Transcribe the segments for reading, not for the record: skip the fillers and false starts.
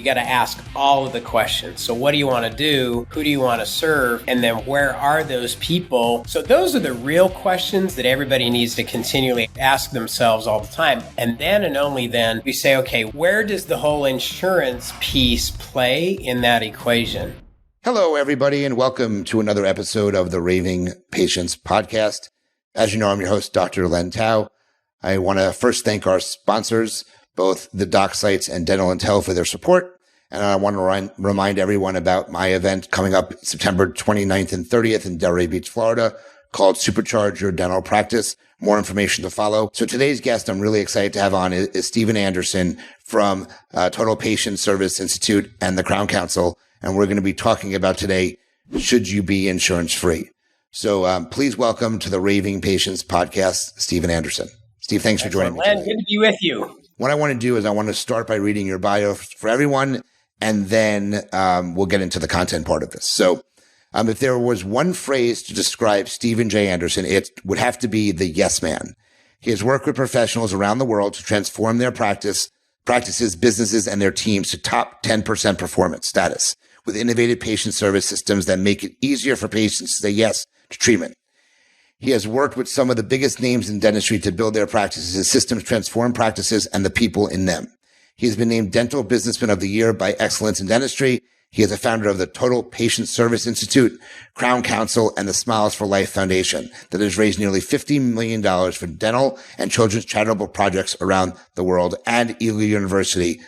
You got to ask all of the questions. So what do you want to do? Who do you want to serve? And then where are those people? So those are the real questions that everybody needs to continually ask themselves all the time. And then and only then we say, okay, where does the whole insurance piece play in that equation? Hello, everybody, and welcome to another episode of the Raving Patients Podcast. As you know, I'm your host, Dr. Len Tao. I want to first thank our sponsors, both the Doc Sites and Dental Intel, for their support. And I want to remind everyone about my event coming up September 29th and 30th in Delray Beach, Florida, called Supercharge Your Dental Practice. More information to follow. So today's guest I'm really excited to have on is Stephen Anderson from Total Patient Service Institute and the Crown Council. And we're going to be talking about today, should you be insurance free? So please welcome to the Raving Patients Podcast, Stephen Anderson. Steve, thanks for joining me today. Good to be with you. What I want to do is I want to start by reading your bio for everyone, and then we'll get into the content part of this. So if there was one phrase to describe Stephen J. Anderson, it would have to be the yes man. He has worked with professionals around the world to transform their practices, businesses, and their teams to top 10% performance status with innovative patient service systems that make it easier for patients to say yes to treatment. He has worked with some of the biggest names in dentistry to build their practices. His systems transform practices and the people in them. He has been named Dental Businessman of the Year by Excellence in Dentistry. He is a founder of the Total Patient Service Institute, Crown Council, and the Smiles for Life Foundation that has raised nearly $50 million for dental and children's charitable projects around the world, and Ely University,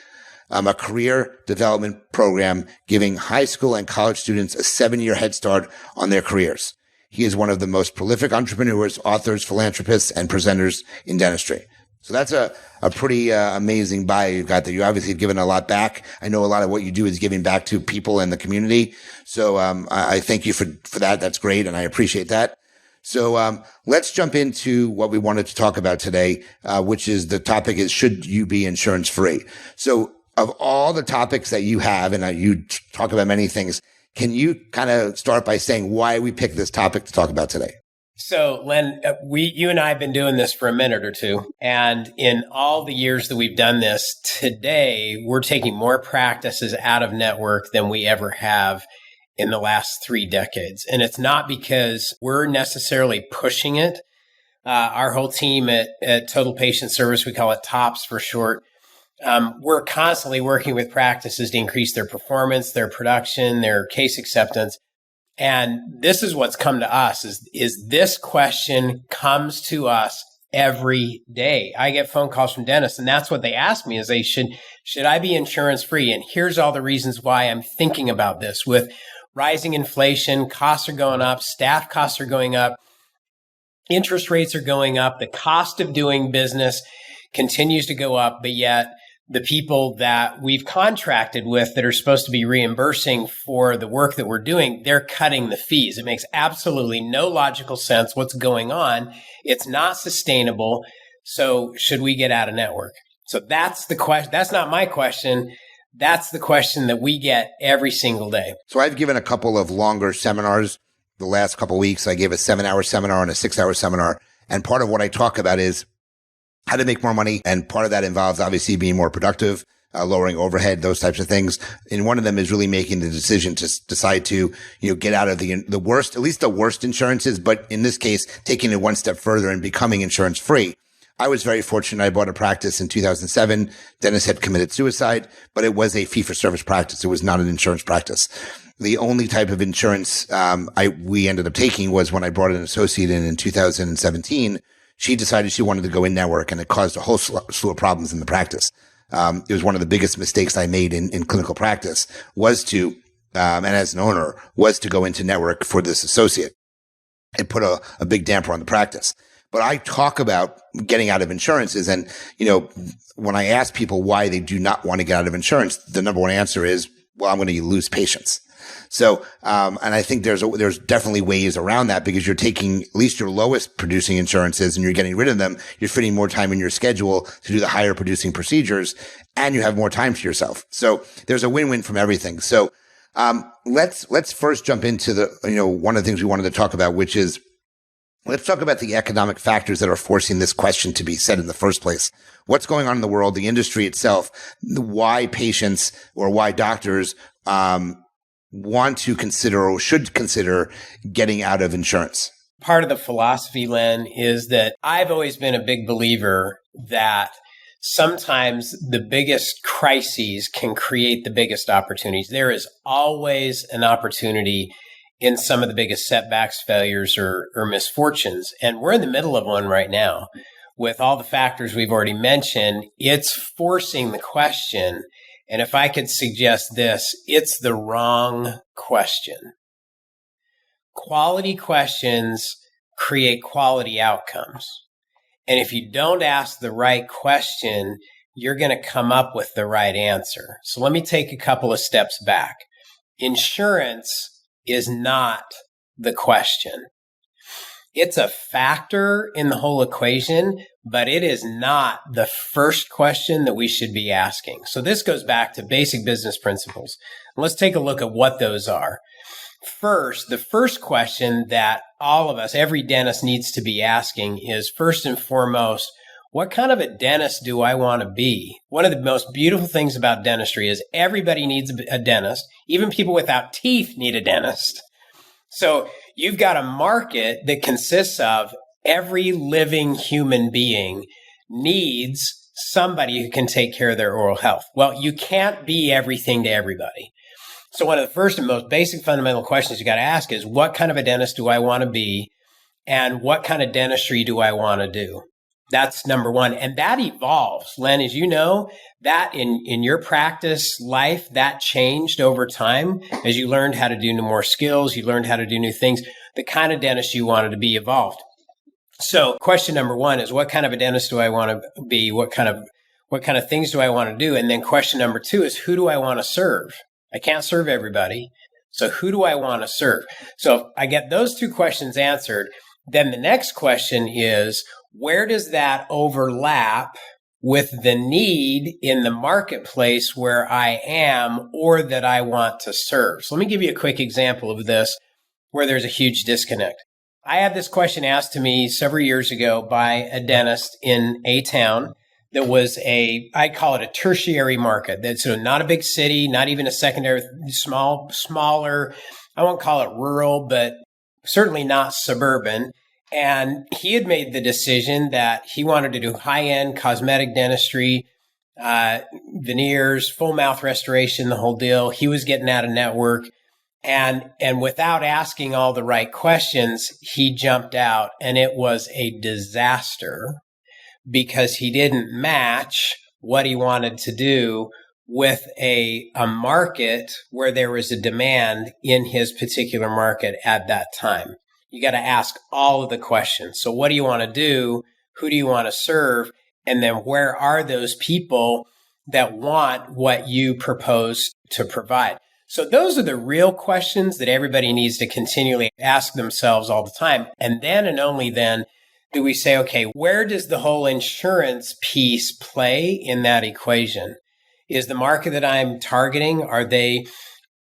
a career development program giving high school and college students a 7-year head start on their careers. He is one of the most prolific entrepreneurs, authors, philanthropists, and presenters in dentistry. So that's a pretty amazing bio you've got there. You obviously have given a lot back. I know a lot of what you do is giving back to people in the community. So I thank you for that. That's great, and I appreciate that. So let's jump into what we wanted to talk about today, which is the topic is, should you be insurance free? So of all the topics that you have, and you talk about many things, can you kind of start by saying why we picked this topic to talk about today? So, Len, you and I have been doing this for a minute or two. And in all the years that we've done this, today, we're taking more practices out of network than we ever have in the last 3 decades. And it's not because we're necessarily pushing it. Our whole team at Total Patient Service, we call it TOPS for short, we're constantly working with practices to increase their performance, their production, their case acceptance. And this is what's come to us is this question comes to us every day. I get phone calls from dentists, and that's what they ask me is should I be insurance free? And here's all the reasons why I'm thinking about this. With rising inflation, costs are going up, staff costs are going up, interest rates are going up, the cost of doing business continues to go up, but yet the people that we've contracted with that are supposed to be reimbursing for the work that we're doing, they're cutting the fees. It makes absolutely no logical sense what's going on. It's not sustainable. So should we get out of network? So that's the question. That's not my question. That's the question that we get every single day. So I've given a couple of longer seminars the last couple of weeks. I gave a 7-hour seminar and a 6-hour seminar. And part of what I talk about is how to make more money. And part of that involves obviously being more productive, lowering overhead, those types of things. And one of them is really making the decision to decide to, get out of the worst, at least the worst insurances. But in this case, taking it one step further and becoming insurance free. I was very fortunate. I bought a practice in 2007. Dentist had committed suicide, but it was a fee for service practice. It was not an insurance practice. The only type of insurance, we ended up taking was when I brought an associate in 2017. She decided she wanted to go in network, and it caused a whole slew of problems in the practice. It was one of the biggest mistakes I made in clinical practice was to, and as an owner, was to go into network for this associate. It put a big damper on the practice. But I talk about getting out of insurances. And, when I ask people why they do not want to get out of insurance, the number one answer is, well, I'm going to lose patients. So, and I think there's definitely ways around that because you're taking at least your lowest producing insurances and you're getting rid of them. You're fitting more time in your schedule to do the higher producing procedures, and you have more time to yourself. So there's a win-win from everything. So, let's first jump into one of the things we wanted to talk about, which is Let's talk about the economic factors that are forcing this question to be said in the first place. What's going on in the world, the industry itself, why patients or why doctors want to consider or should consider getting out of insurance? Part of the philosophy, Len, is that I've always been a big believer that sometimes the biggest crises can create the biggest opportunities. There is always an opportunity in some of the biggest setbacks, failures, or misfortunes. And we're in the middle of one right now. With all the factors we've already mentioned, it's forcing the question. And if I could suggest this, it's the wrong question. Quality questions create quality outcomes. And if you don't ask the right question, you're going to come up with the right answer. So let me take a couple of steps back. Insurance is not the question. It's a factor in the whole equation, but it is not the first question that we should be asking. So this goes back to basic business principles. Let's take a look at what those are. First, the first question that all of us, every dentist needs to be asking is, first and foremost, what kind of a dentist do I want to be? One of the most beautiful things about dentistry is everybody needs a dentist. Even people without teeth need a dentist. So you've got a market that consists of every living human being needs somebody who can take care of their oral health. Well, you can't be everything to everybody. So one of the first and most basic fundamental questions you got to ask is, what kind of a dentist do I want to be? And what kind of dentistry do I want to do? That's number one. And that evolves. Len, as you know, that in your practice life, that changed over time as you learned how to do more skills, you learned how to do new things. The kind of dentist you wanted to be evolved. So question number one is, what kind of a dentist do I want to be? What kind of things do I want to do? And then question number two is, who do I want to serve? I can't serve everybody. So who do I want to serve? So if I get those two questions answered, then the next question is, where does that overlap with the need in the marketplace where I am or that I want to serve? So let me give you a quick example of this where there's a huge disconnect. I had this question asked to me several years ago by a dentist in a town that was I call it a tertiary market. That's not a big city, not even a secondary, smaller, I won't call it rural, but certainly not suburban. And he had made the decision that he wanted to do high-end cosmetic dentistry, veneers, full mouth restoration, the whole deal. He was getting out of network. And without asking all the right questions, he jumped out, and it was a disaster because he didn't match what he wanted to do with a market where there was a demand in his particular market at that time. You got to ask all of the questions. So what do you want to do? Who do you want to serve? And then where are those people that want what you propose to provide? So those are the real questions that everybody needs to continually ask themselves all the time. And then and only then do we say, okay, where does the whole insurance piece play in that equation? Is the market that I'm targeting, are they,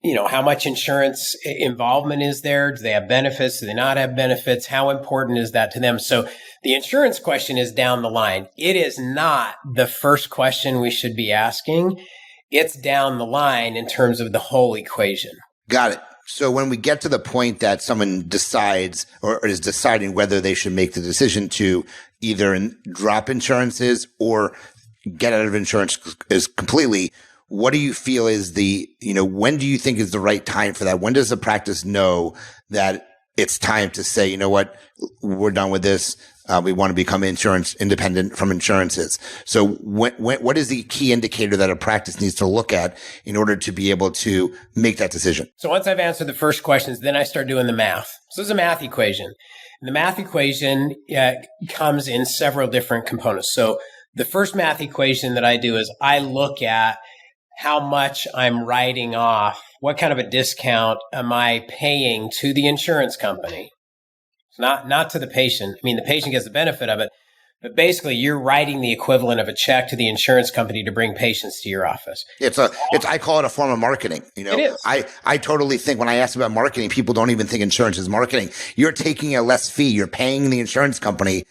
how much insurance involvement is there? Do they have benefits? Do they not have benefits? How important is that to them? So the insurance question is down the line. It is not the first question we should be asking. It's down the line in terms of the whole equation. Got it. So when we get to the point that someone decides or is deciding whether they should make the decision to either drop insurances or get out of insurance is completely, what do you feel is when do you think is the right time for that? When does the practice know that it's time to say, you know what, we're done with this. We want to become insurance independent from insurances. So what is the key indicator that a practice needs to look at in order to be able to make that decision? So once I've answered the first questions, then I start doing the math. So it's a math equation. And the math equation comes in several different components. So the first math equation that I do is I look at how much I'm writing off. What kind of a discount am I paying to the insurance company? Not to the patient. I mean, the patient gets the benefit of it, But basically, you're writing the equivalent of a check to the insurance company to bring patients to your office. I call it a form of marketing. You know, it is. I totally think when I ask about marketing, people don't even think insurance is marketing. You're taking a less fee. You're paying the insurance company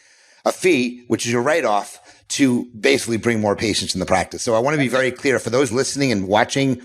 a fee, which is your write-off, to basically bring more patients in the practice. So I want to be very clear for those listening and watching.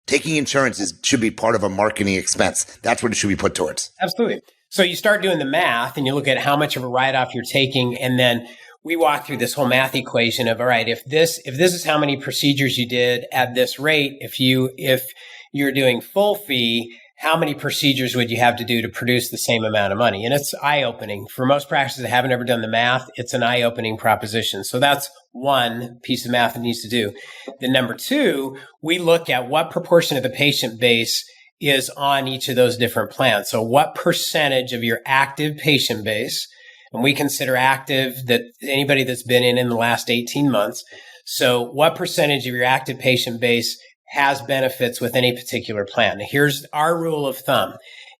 Taking insurance should be part of a marketing expense. That's what it should be put towards. Absolutely. So you start doing the math and you look at how much of a write-off you're taking. And then we walk through this whole math equation of, all right, if this is how many procedures you did at this rate, if you're doing full fee, how many procedures would you have to do to produce the same amount of money? And it's eye-opening. For most practices that haven't ever done the math, it's an eye-opening proposition. So that's one piece of math that needs to do. Then number two, we look at what proportion of the patient base is on each of those different plans. So what percentage of your active patient base, and we consider active that anybody that's been in the last 18 months. So what percentage of your active patient base has benefits with any particular plan? Here's our rule of thumb.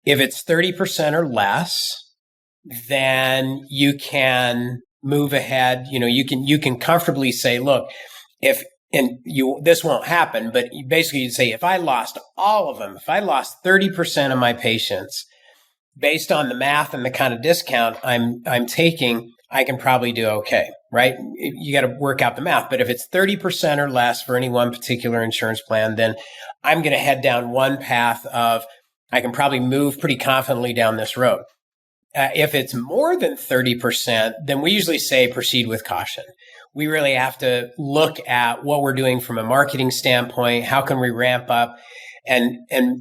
If it's 30% or less, then you can move ahead. You know, you can comfortably say, look, this won't happen, but basically you'd say, if I lost all of them, if I lost 30% of my patients, based on the math and the kind of discount I'm taking, I can probably do okay, right? You got to work out the math. But if it's 30% or less for any one particular insurance plan, then I'm going to head down one path of, I can probably move pretty confidently down this road. If it's more than 30%, then we usually say proceed with caution. We really have to look at what we're doing from a marketing standpoint. How can we ramp up and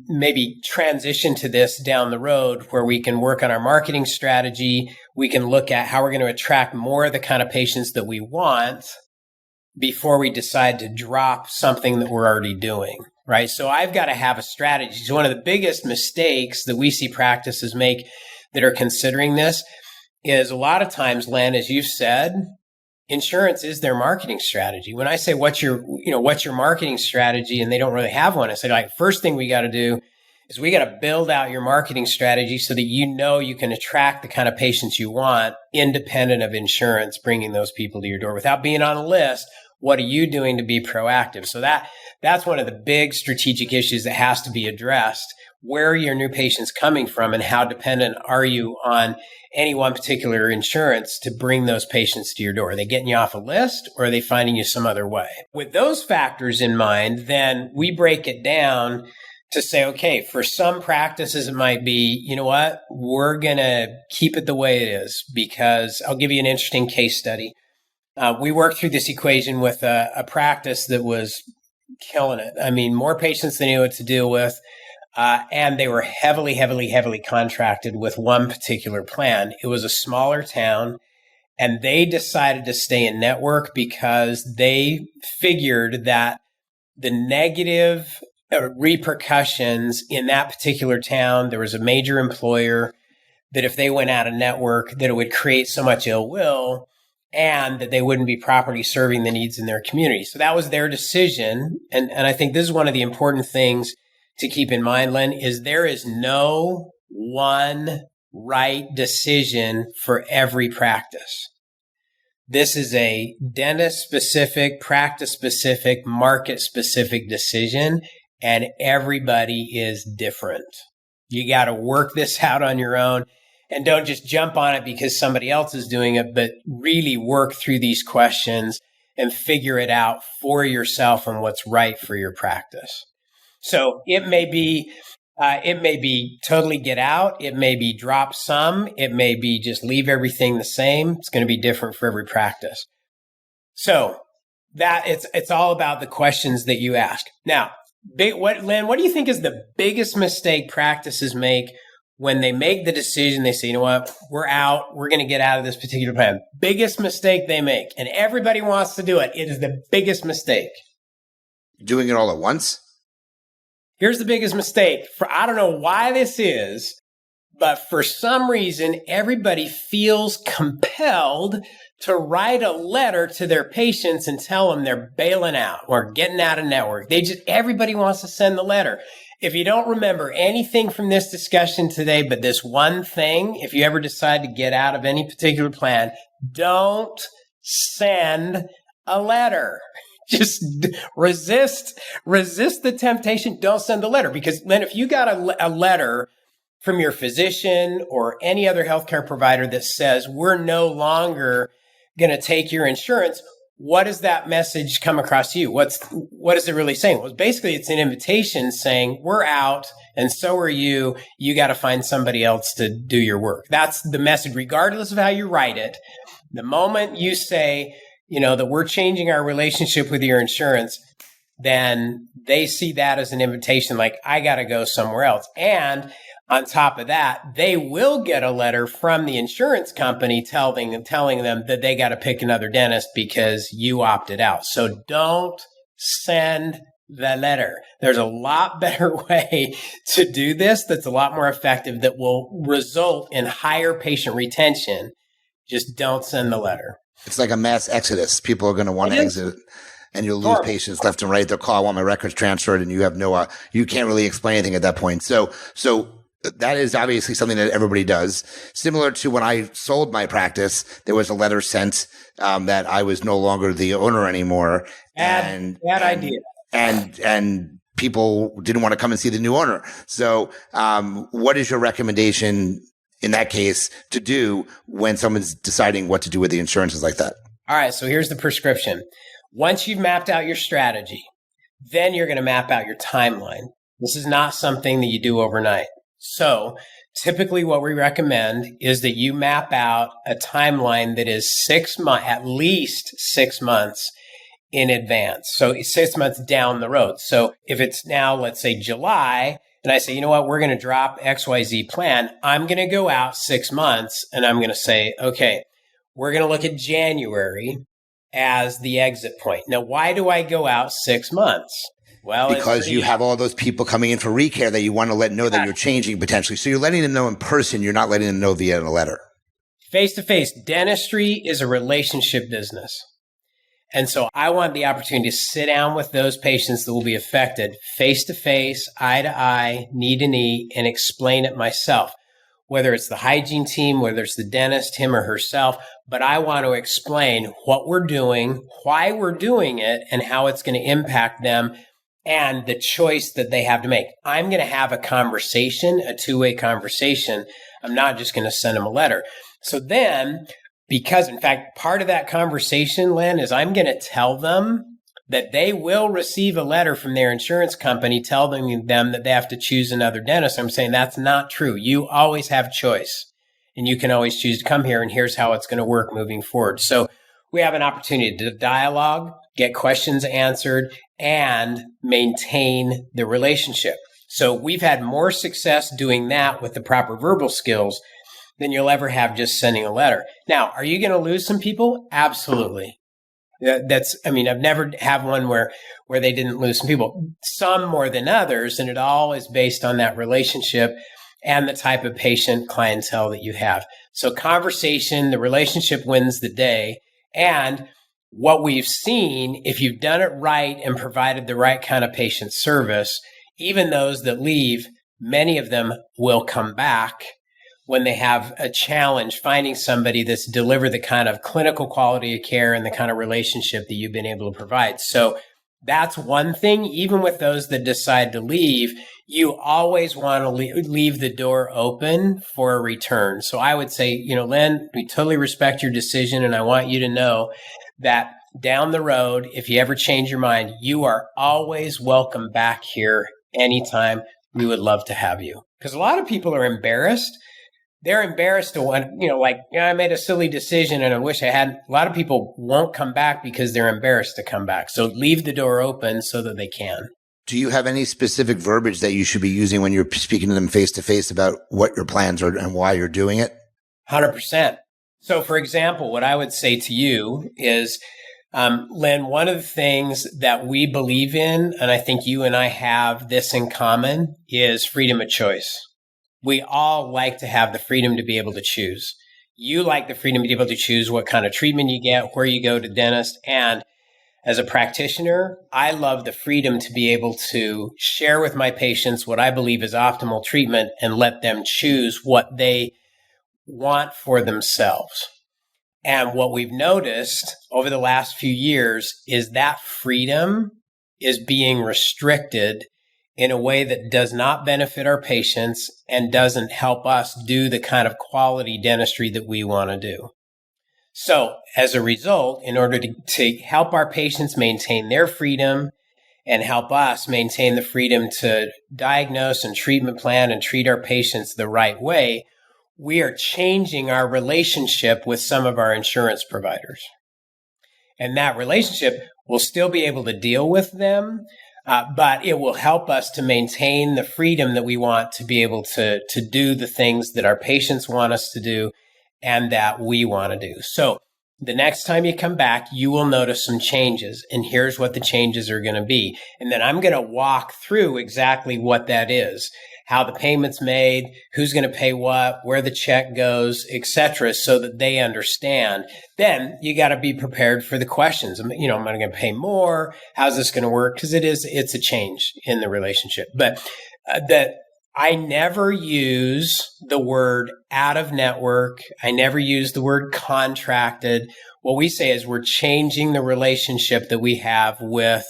maybe transition to this down the road where we can work on our marketing strategy. We can look at how we're going to attract more of the kind of patients that we want before we decide to drop something that we're already doing, right? So I've got to have a strategy. So one of the biggest mistakes that we see practices make that are considering this is a lot of times, Len, as you've said, insurance is their marketing strategy. When I say what's your marketing strategy, and they don't really have one, I say, like, first thing we got to do is we got to build out your marketing strategy so that you can attract the kind of patients you want, independent of insurance bringing those people to your door without being on a list. What are you doing to be proactive? So that's one of the big strategic issues that has to be addressed. Where are your new patients coming from, and how dependent are you on any one particular insurance to bring those patients to your door? Are they getting you off a list, or are they finding you some other way? With those factors in mind, then we break it down to say, okay, for some practices, it might be, you know what, we're going to keep it the way it is, because I'll give you an interesting case study. We worked through this equation with a practice that was killing it. I mean, more patients than they knew what to deal with. And they were heavily contracted with one particular plan. It was a smaller town, and they decided to stay in network because they figured that the negative repercussions in that particular town, there was a major employer, that if they went out of network, that it would create so much ill will and that they wouldn't be properly serving the needs in their community. So that was their decision. And I think this is one of the important things to keep in mind, Len, is there is no one right decision for every practice. This is a dentist-specific, practice-specific, market-specific decision, and everybody is different. You got to work this out on your own, and don't just jump on it because somebody else is doing it, but really work through these questions and figure it out for yourself and what's right for your practice. So it may be totally get out. It may be drop some. It may be just leave everything the same. It's going to be different for every practice. So that it's all about the questions that you ask. Now, Len, what do you think is the biggest mistake practices make when they make the decision? They say, you know what, we're out. We're going to get out of this particular plan. Biggest mistake they make, and everybody wants to do it. It is the biggest mistake. Doing it all at once? Here's the biggest mistake. I don't know why this is, but for some reason, everybody feels compelled to write a letter to their patients and tell them they're bailing out or getting out of network. Everybody wants to send the letter. If you don't remember anything from this discussion today, but this one thing, if you ever decide to get out of any particular plan, don't send a letter. Just resist the temptation. Don't send the letter, because then if you got a letter from your physician or any other healthcare provider that says we're no longer going to take your insurance, what does that message come across to you? What is it really saying? Well, basically it's an invitation saying we're out and so are you. You got to find somebody else to do your work. That's the message, regardless of how you write it. The moment you say, that we're changing our relationship with your insurance, then they see that as an invitation, like, I got to go somewhere else. And on top of that, they will get a letter from the insurance company telling them that they got to pick another dentist because you opted out. So don't send the letter. There's a lot better way to do this that's a lot more effective, that will result in higher patient retention. Just don't send the letter. It's like a mass exodus. People are going to want to exit, and you'll lose patients left and right. They'll call, I want my records transferred, and you have you can't really explain anything at that point. So that is obviously something that everybody does. Similar to when I sold my practice, there was a letter sent that I was no longer the owner anymore. Bad idea. And people didn't want to come and see the new owner. So what is your recommendation in that case to do when someone's deciding what to do with the insurances like that? All right. So here's the prescription. Once you've mapped out your strategy, then you're going to map out your timeline. This is not something that you do overnight. So typically what we recommend is that you map out a timeline that is 6 months, at least 6 months in advance. So 6 months down the road. So if it's now, let's say July, and I say, you know what, we're going to drop XYZ plan. I'm going to go out 6 months and I'm going to say, okay, we're going to look at January as the exit point. Now, why do I go out 6 months? Well, because you have all those people coming in for recare that you want to know that you're changing potentially. So you're letting them know in person. You're not letting them know via a letter. Face-to-face. Dentistry is a relationship business. And so I want the opportunity to sit down with those patients that will be affected face-to-face, eye-to-eye, knee-to-knee, and explain it myself, whether it's the hygiene team, whether it's the dentist, him or herself. But I want to explain what we're doing, why we're doing it, and how it's going to impact them and the choice that they have to make. I'm going to have a conversation, a two-way conversation. I'm not just going to send them a letter. So then, because in fact, part of that conversation, Len, is I'm going to tell them that they will receive a letter from their insurance company telling them that they have to choose another dentist. I'm saying that's not true. You always have choice, and you can always choose to come here, and here's how it's going to work moving forward. So we have an opportunity to dialogue, get questions answered, and maintain the relationship. So we've had more success doing that with the proper verbal skills than you'll ever have just sending a letter. Now, are you going to lose some people? Absolutely. I've never had one where they didn't lose some people, some more than others, and it all is based on that relationship and the type of patient clientele that you have. So conversation, the relationship wins the day. And what we've seen, if you've done it right and provided the right kind of patient service, even those that leave, many of them will come back when they have a challenge finding somebody that's delivered the kind of clinical quality of care and the kind of relationship that you've been able to provide. So that's one thing. Even with those that decide to leave, you always want to leave the door open for a return. So I would say, Len, we totally respect your decision, and I want you to know that down the road, if you ever change your mind, you are always welcome back here anytime. We would love to have you. Because a lot of people are embarrassed. They're embarrassed to want, I made a silly decision and I wish I hadn't. A lot of people won't come back because they're embarrassed to come back. So leave the door open so that they can. Do you have any specific verbiage that you should be using when you're speaking to them face to face about what your plans are and why you're doing it? 100%. So for example, what I would say to you is, Len, one of the things that we believe in, and I think you and I have this in common, is freedom of choice. We all like to have the freedom to be able to choose. You like the freedom to be able to choose what kind of treatment you get, where you go to dentist. And as a practitioner, I love the freedom to be able to share with my patients what I believe is optimal treatment and let them choose what they want for themselves. And what we've noticed over the last few years is that freedom is being restricted in a way that does not benefit our patients and doesn't help us do the kind of quality dentistry that we want to do. So as a result, in order to help our patients maintain their freedom and help us maintain the freedom to diagnose and treatment plan and treat our patients the right way, we are changing our relationship with some of our insurance providers. And that relationship will still be able to deal with them, but it will help us to maintain the freedom that we want to be able to do the things that our patients want us to do and that we want to do. So the next time you come back, you will notice some changes, and here's what the changes are going to be. And then I'm going to walk through exactly what that is, how the payment's made, who's going to pay what, where the check goes, etc., so that they understand. Then you got to be prepared for the questions. Am I going to pay more? How's this going to work? Because it's a change in the relationship. But that I never use the word out of network. I never use the word contracted. What we say is we're changing the relationship that we have with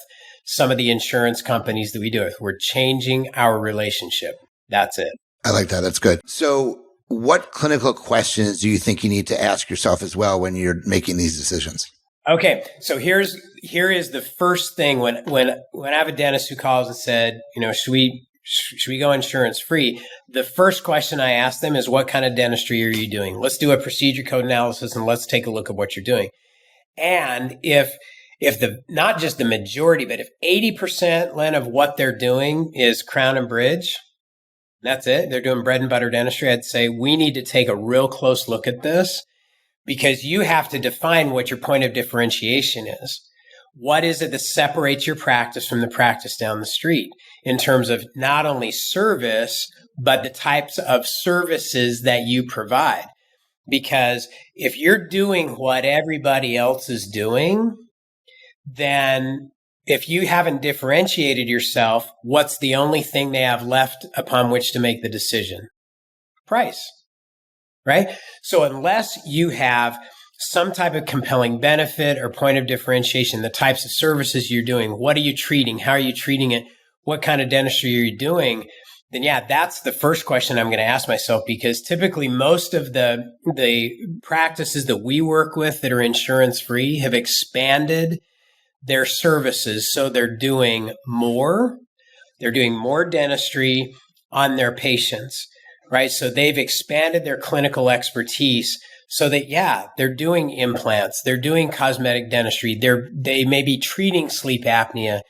some of the insurance companies that we do with. We're changing our relationship. That's it. I like that. That's good. So what clinical questions do you think you need to ask yourself as well when you're making these decisions? Okay. So here is the first thing when I have a dentist who calls and said, should we go insurance free? The first question I ask them is, what kind of dentistry are you doing? Let's do a procedure code analysis and let's take a look at what you're doing. And if not just the majority, but if 80%, Len, of what they're doing is crown and bridge, that's it. They're doing bread and butter dentistry. I'd say we need to take a real close look at this, because you have to define what your point of differentiation is. What is it that separates your practice from the practice down the street in terms of not only service, but the types of services that you provide? Because if you're doing what everybody else is doing, then if you haven't differentiated yourself, what's the only thing they have left upon which to make the decision? Price, right? So unless you have some type of compelling benefit or point of differentiation, the types of services you're doing, what are you treating? How are you treating it? What kind of dentistry are you doing? Then that's the first question I'm going to ask myself, because typically most of the practices that we work with that are insurance free have expanded their services. So they're doing more dentistry on their patients, right? So they've expanded their clinical expertise so that, they're doing implants, they're doing cosmetic dentistry, they may be treating sleep apnea,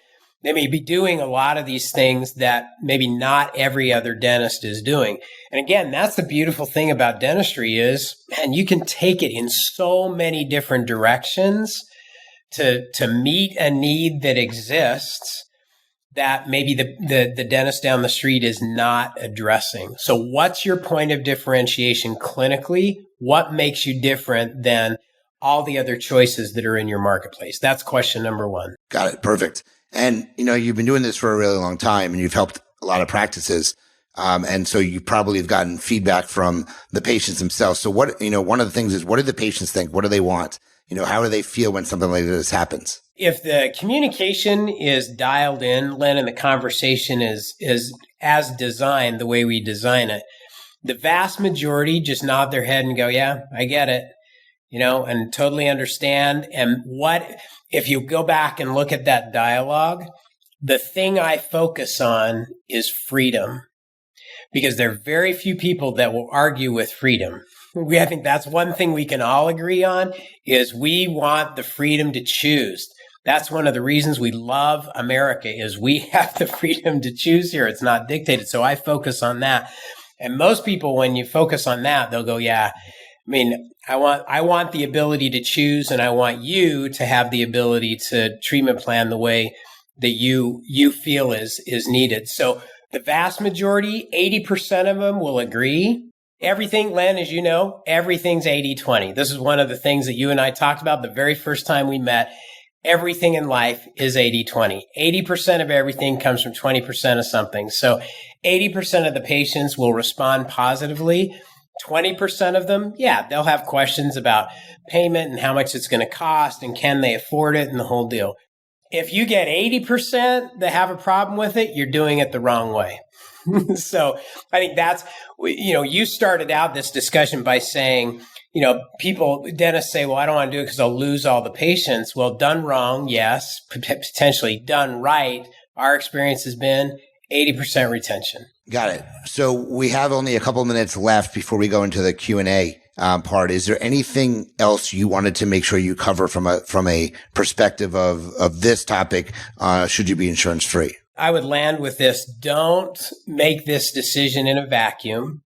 they may be doing a lot of these things that maybe not every other dentist is doing. And again, that's the beautiful thing about dentistry is, man, you can take it in so many different directions to meet a need that exists that maybe the dentist down the street is not addressing. So what's your point of differentiation clinically? What makes you different than all the other choices that are in your marketplace? That's question number one. Got it. Perfect. And, you've been doing this for a really long time and you've helped a lot of practices. And so you probably have gotten feedback from the patients themselves. So one of the things is, what do the patients think? What do they want? How do they feel when something like this happens? If the communication is dialed in, Len, and the conversation is as designed the way we design it, the vast majority just nod their head and go, yeah, I get it, and totally understand. And if you go back and look at that dialogue, the thing I focus on is freedom, because there are very few people that will argue with freedom. I think that's one thing we can all agree on is we want the freedom to choose. That's one of the reasons we love America is we have the freedom to choose here. It's not dictated. So I focus on that. And most people, when you focus on that, they'll go, yeah, I want the ability to choose, and I want you to have the ability to treatment plan the way that you feel is needed. So the vast majority, 80% of them will agree. Everything, Len, as you know, everything's 80-20. This is one of the things that you and I talked about the very first time we met. Everything in life is 80-20. 80% of everything comes from 20% of something. So 80% of the patients will respond positively 20% of them, yeah, they'll have questions about payment and how much it's going to cost and can they afford it and the whole deal. If you get 80% that have a problem with it, you're doing it the wrong way. So I think that's, you started out this discussion by saying, dentists say, well, I don't want to do it because I'll lose all the patients. Well, done wrong, yes, potentially. Done right, our experience has been 80% retention. Got it. So we have only a couple of minutes left before we go into the Q&A part. Is there anything else you wanted to make sure you cover from a perspective of this topic? Should you be insurance free? I would land with this. Don't make this decision in a vacuum.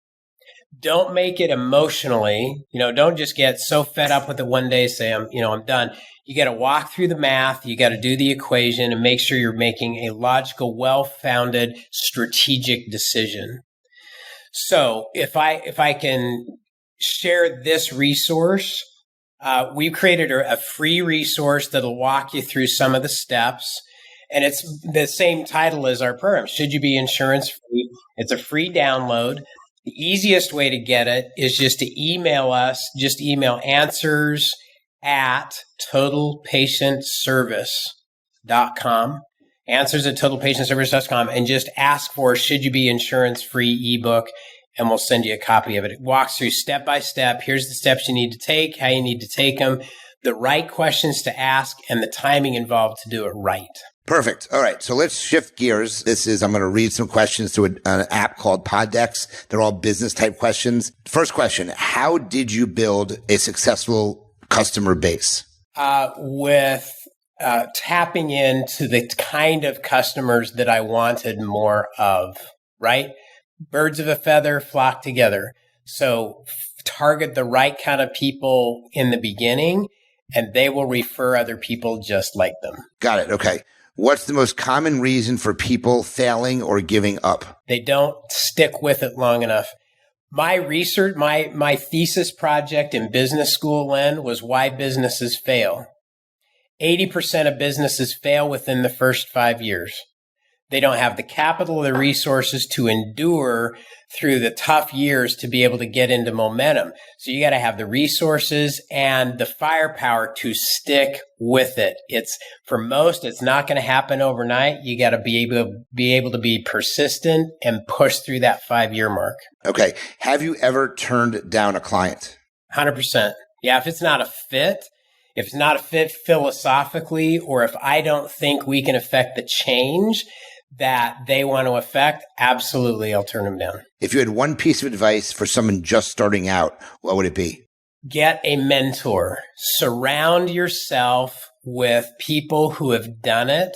Don't make it emotionally. Don't just get so fed up with it one day, say, I'm done. You got to walk through the math. You got to do the equation and make sure you're making a logical, well-founded, strategic decision. So if I can share this resource, we've created a free resource that'll walk you through some of the steps. And it's the same title as our program. Should you be insurance free? It's a free download. The easiest way to get it is just to email us. Just email answers@totalpatientservice.com. Answers@totalpatientservice.com, and just ask for Should You Be Insurance Free ebook, and we'll send you a copy of it. It walks through step by step. Here's the steps you need to take, how you need to take them, the right questions to ask, and the timing involved to do it right. Perfect. All right. So let's shift gears. I'm going to read some questions to an app called Poddex. They're all business type questions. First question, how did you build a successful customer base? With tapping into the kind of customers that I wanted more of, right? Birds of a feather flock together. So target the right kind of people in the beginning, and they will refer other people just like them. Got it. Okay. What's the most common reason for people failing or giving up? They don't stick with it long enough. My research, my thesis project in business school, Len, was why businesses fail. 80% of businesses fail within the first 5 years. They don't have the capital or the resources to endure through the tough years to be able to get into momentum. So you got to have the resources and the firepower to stick with it. It's not going to happen overnight. You got to be able to be persistent and push through that 5-year mark. Okay. Have you ever turned down a client? 100%. Yeah. If it's not a fit philosophically, or if I don't think we can affect the change that they want to affect, absolutely, I'll turn them down. If you had one piece of advice for someone just starting out, what would it be? Get a mentor. Surround yourself with people who have done it,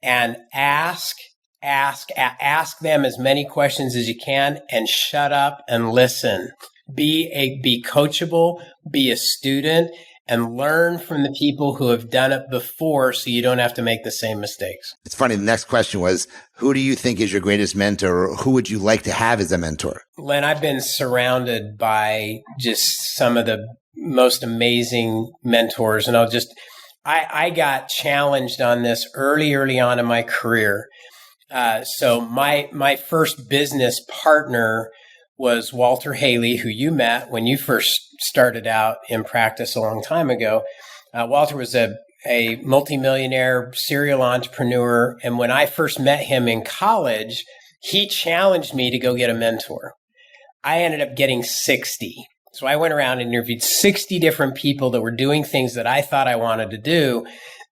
and ask them as many questions as you can, and shut up and listen. Be coachable, be a student, and learn from the people who have done it before so you don't have to make the same mistakes. It's funny. The next question was, who do you think is your greatest mentor, or who would you like to have as a mentor? Len, I've been surrounded by just some of the most amazing mentors. And I got challenged on this early on in my career. So my first business partner was Walter Haley, who you met when you first started out in practice a long time ago. Walter was a multimillionaire serial entrepreneur. And when I first met him in college, he challenged me to go get a mentor. I ended up getting 60. So I went around and interviewed 60 different people that were doing things that I thought I wanted to do,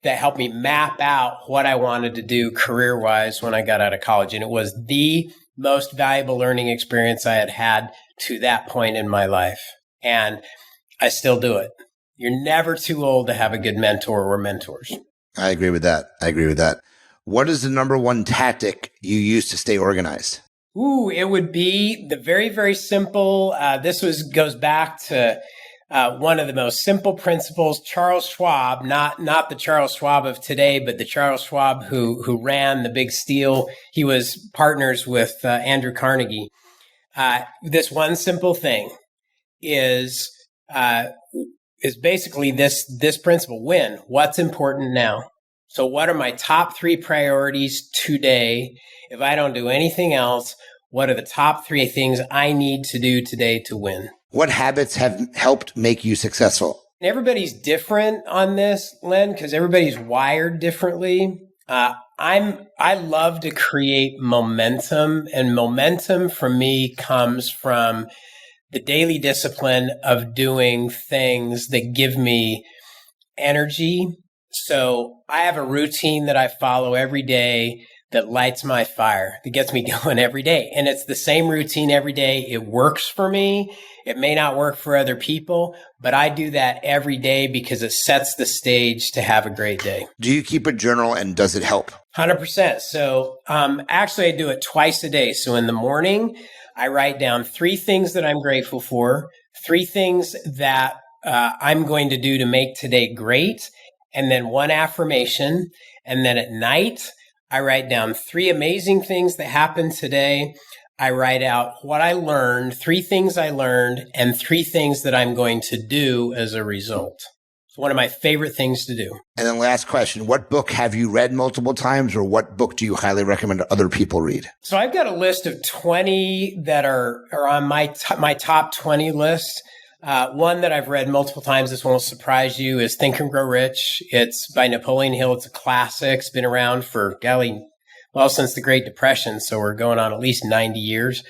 that helped me map out what I wanted to do career-wise when I got out of college. And it was the most valuable learning experience I had had to that point in my life. And I still do it. You're never too old to have a good mentor or mentors. I agree with that. What is the number one tactic you use to stay organized? It would be the very, very simple. Goes back to one of the most simple principles. Charles Schwab, not the Charles Schwab of today, but the Charles Schwab who ran the big steel. He was partners with Andrew Carnegie. This one simple thing is basically this principle: win. What's important now? So what are my top 3 priorities today? If I don't do anything else, what are the top 3 things I need to do today to win? What habits have helped make you successful? Everybody's different on this, Len, because everybody's wired differently. I love to create momentum, and momentum for me comes from the daily discipline of doing things that give me energy. So I have a routine that I follow every day that lights my fire, that gets me going every day. And it's the same routine every day. It works for me. It may not work for other people, but I do that every day because it sets the stage to have a great day. Do you keep a journal, and does it help? 100%. So actually, I do it twice a day. So in the morning, I write down 3 things that I'm grateful for, 3 things that I'm going to do to make today great, and then 1 affirmation. And then at night, I write down 3 amazing things that happened today. I write out what I learned, 3 things I learned, and 3 things that I'm going to do as a result. It's one of my favorite things to do. And then last question, what book have you read multiple times, or what book do you highly recommend other people read? So I've got a list of 20 that are on my top 20 list. One that I've read multiple times, this won't surprise you, is Think and Grow Rich. It's by Napoleon Hill. It's a classic. It's been around for, since the Great Depression. So we're going on at least 90 years.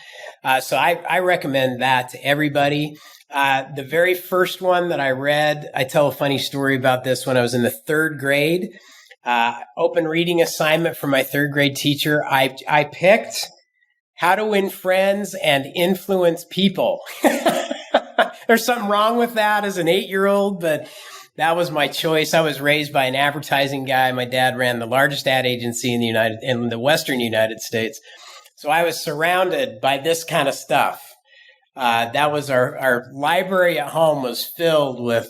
So I recommend that to everybody. The very first one that I read, I tell a funny story about this. When I was in the 3rd grade, open reading assignment from my 3rd grade teacher, I picked How to Win Friends and Influence People. There's something wrong with that as an 8-year-old, but that was my choice. I was raised by an advertising guy. My dad ran the largest ad agency in the Western United States. So I was surrounded by this kind of stuff. That was our library at home was filled with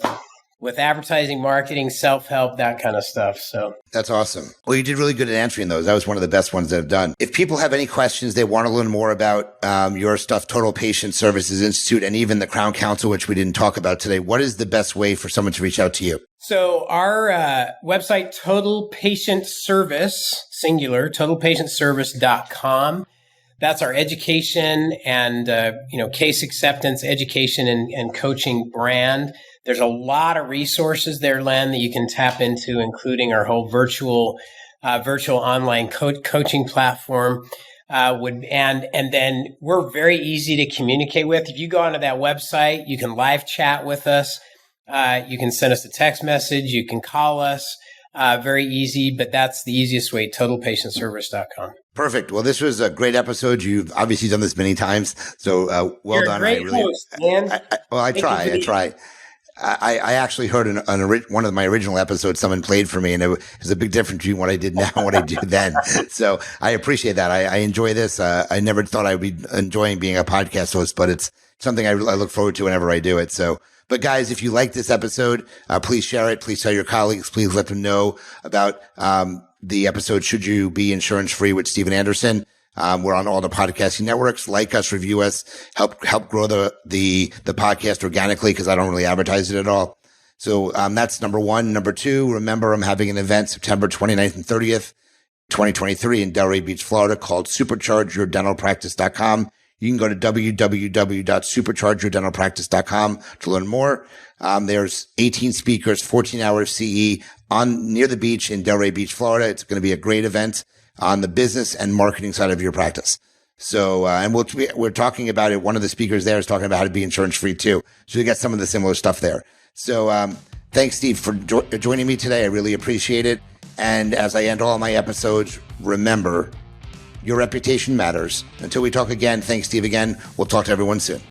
advertising, marketing, self-help, that kind of stuff. So that's awesome. Well, you did really good at answering those. That was one of the best ones that I've done. If people have any questions, they want to learn more about your stuff, Total Patient Services Institute, and even the Crown Council, which we didn't talk about today, what is the best way for someone to reach out to you? So our website, Total Patient Service, singular, totalpatientservice.com. That's our education and case acceptance, education and coaching brand. There's a lot of resources there, Len, that you can tap into, including our whole virtual online coaching platform. And then we're very easy to communicate with. If you go onto that website, you can live chat with us. You can send us a text message. You can call us. Very easy, but that's the easiest way, totalpatientservice.com. Perfect. Well, this was a great episode. You've obviously done this many times, so well You're done. A great host, man. I try. I actually heard one of my original episodes someone played for me, and it was a big difference between what I did now and what I did then. So I appreciate that. I enjoy this. I never thought I would be enjoying being a podcast host, but it's something I look forward to whenever I do it. So, but guys, if you like this episode, please share it. Please tell your colleagues. Please let them know about the episode Should You Be Insurance Free with Steven Anderson. We're on all the podcasting networks. Like us, review us, help grow the podcast organically, because I don't really advertise it at all. So that's number 1. Number 2, remember I'm having an event September 29th and 30th, 2023 in Delray Beach, Florida, called superchargeyourdentalpractice.com. You can go to www.superchargeyourdentalpractice.com to learn more. There's 18 speakers, 14 hours CE near the beach in Delray Beach, Florida. It's going to be a great event on the business and marketing side of your practice. So, and we're talking about it. One of the speakers there is talking about how to be insurance free too. So you get some of the similar stuff there. So, thanks, Steve, for joining me today. I really appreciate it. And as I end all my episodes, remember, your reputation matters. Until we talk again, thanks, Steve, again. We'll talk to everyone soon.